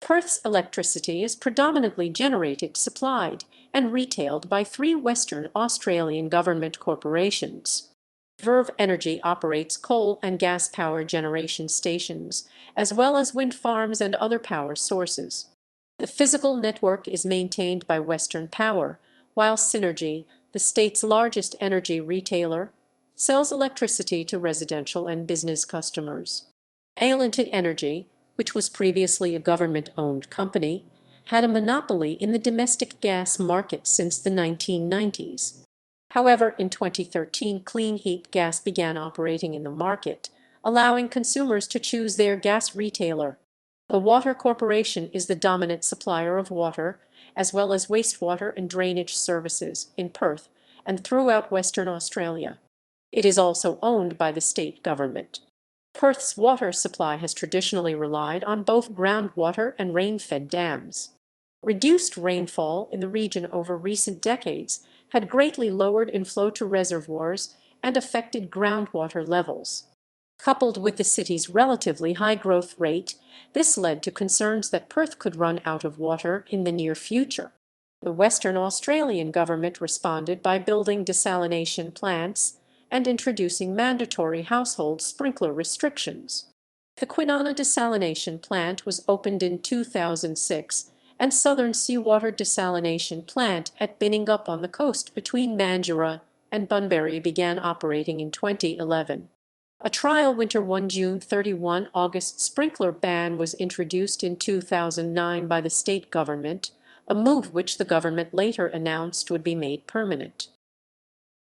Perth's electricity is predominantly generated, supplied, and retailed by 3 Western Australian government corporations. Verve Energy operates coal and gas power generation stations, as well as wind farms and other power sources. The physical network is maintained by Western Power, while Synergy, the state's largest energy retailer, sells electricity to residential and business customers. Atlantic Energy, which was previously a government-owned company, had a monopoly in the domestic gas market since the 1990s. However, in 2013, Clean Heat Gas began operating in the market, allowing consumers to choose their gas retailer. The Water Corporation is the dominant supplier of water, as well as wastewater and drainage services, in Perth and throughout Western Australia. It is also owned by the state government. Perth's water supply has traditionally relied on both groundwater and rain-fed dams. Reduced rainfall in the region over recent decades had greatly lowered inflow to reservoirs and affected groundwater levels. Coupled with the city's relatively high growth rate, this led to concerns that Perth could run out of water in the near future. The Western Australian government responded by building desalination plants and introducing mandatory household sprinkler restrictions. The Kwinana desalination plant was opened in 2006, and Southern Seawater Desalination Plant at Binningup on the coast between Mandurah and Bunbury began operating in 2011. A trial winter 1 June 31 August sprinkler ban was introduced in 2009 by the state government, a move which the government later announced would be made permanent.